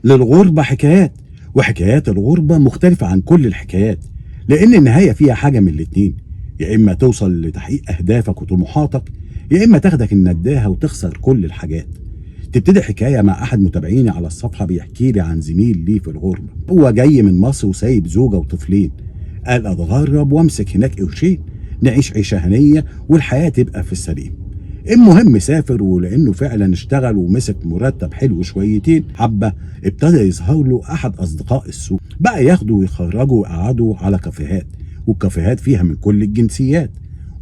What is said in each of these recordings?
للغربة حكايات، وحكايات الغربة مختلفة عن كل الحكايات، لأن النهاية فيها حاجة من الاتنين: يا إما توصل لتحقيق أهدافك وطموحاتك، يا إما تاخدك النداهة وتخسر كل الحاجات. تبتدي حكاية مع أحد متابعيني على الصفحة بيحكي لي عن زميل ليه في الغربة. هو جاي من مصر وسايب زوجة وطفلين، قال أتغرب وأمسك هناك قرشين نعيش عيشة هنية والحياة تبقى في السليم. المهم سافر، ولأنه فعلا اشتغل ومسك مرتب حلو شويتين حبة، ابتدى يظهر له أحد أصدقاء السوق، بقى ياخده ويخرجه ويقعدوا على كافيهات، والكافيهات فيها من كل الجنسيات.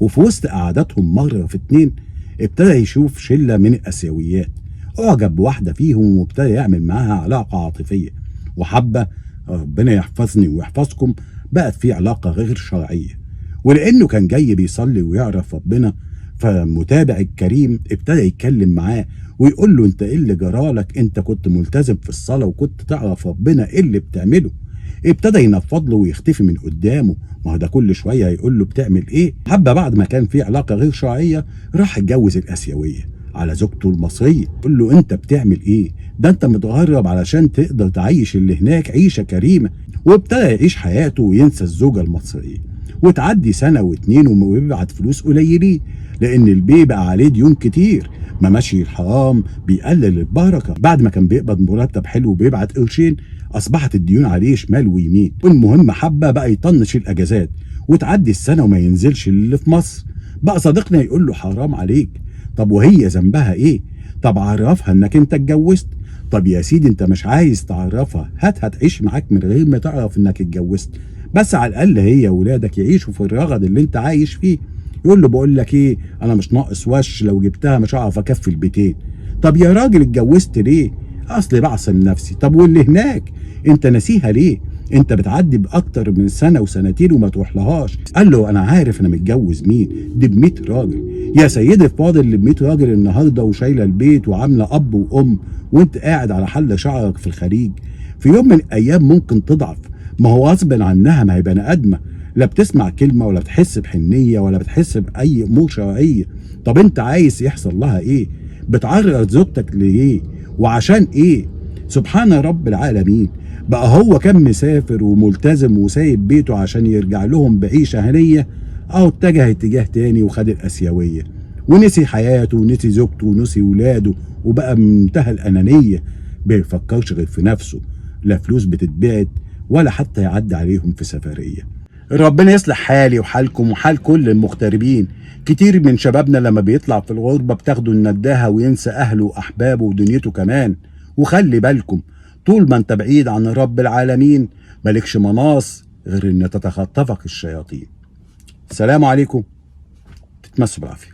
وفي وسط قعداتهم مرة في اتنين ابتدى يشوف شلة من الآسيويات، أعجب بواحدة فيهم وابتدى يعمل معاها علاقة عاطفية، وحبة ربنا يحفظني ويحفظكم بقت في علاقة غير شرعية. ولأنه كان جاي بيصلي ويعرف ربنا، فالمتابع الكريم ابتدى يتكلم معاه ويقول له: انت ايه اللي جرالك؟ انت كنت ملتزم في الصلاة وكنت تعرف ربنا، ايه اللي بتعمله؟ ابتدى ينفض له ويختفي من قدامه، ما هو ده كل شوية يقول له بتعمل ايه؟ حبة بعد ما كان في علاقة غير شرعية راح اتجوز الآسيوية على زوجته المصرية. قول له: انت بتعمل ايه؟ ده انت متغرب علشان تقدر تعيش اللي هناك عيشة كريمة. وابتدى يعيش حياته وينسى الزوجة المصرية. وتعدي سنة واتنين وبيبعت فلوس قليلين، لأن البي بقى عليه ديون كتير، ما ماشي الحرام بيقلل البركة. بعد ما كان بيقبض مرتب حلو وبيبعت قرشين، أصبحت الديون عليه شمال ويمين. والمهم حبة بقى يطنش الأجازات، وتعدي السنة وما ينزلش اللي في مصر. بقى صديقنا يقول له: حرام عليك. طب وهي ذنبها ايه؟ طب عرفها انك انت اتجوزت. طب يا سيدي انت مش عايز تعرفها، هتعيش معاك من غير ما تعرف انك اتجوزت، بس على الاقل هي ولادك يعيشوا في الرغد اللي انت عايش فيه. يقول له: بقول لك ايه، انا مش ناقص وش، لو جبتها مش هعرف اكفي البيتين. طب يا راجل اتجوزت ليه؟ اصلي بعصم نفسي. طب واللي هناك انت ناسيها ليه؟ انت بتعدي باكتر من سنه وسنتين وما تروح لهاش. قال له: انا عارف انا متجوز مين، دي ب 100 راجل يا سيدي الفاضل، اللي ب 100 راجل النهارده وشايله البيت وعامله اب وام، وانت قاعد على حل شعرك في الخليج. في يوم من الايام ممكن تضعف، ما هو غصب عنها، ما هي بني ادمه، لا بتسمع كلمه ولا بتحس بحنيه ولا بتحس باي امور شرعيه. طب انت عايز يحصل لها ايه؟ بتعرض زوجتك ليه وعشان ايه؟ سبحان رب العالمين. بقى هو كان مسافر وملتزم وسايب بيته عشان يرجع لهم بعيشه هنيه، او اتجه اتجاه تاني وخد الاسيويه، ونسي حياته ونسي زوجته ونسي ولاده، وبقى منتهى الانانيه، بيفكرش غير في نفسه، لا فلوس بتتبعت ولا حتى يعدي عليهم في سفريه. ربنا يصلح حالي وحالكم وحال كل المغتربين. كتير من شبابنا لما بيطلع في الغربة بتاخده النداهة وينسى أهله وأحبابه ودنيته كمان. وخلي بالكم، طول ما انت بعيد عن رب العالمين مالكش مناص غير ان تتخطفك الشياطين. السلام عليكم، تتمسوا بالعافية.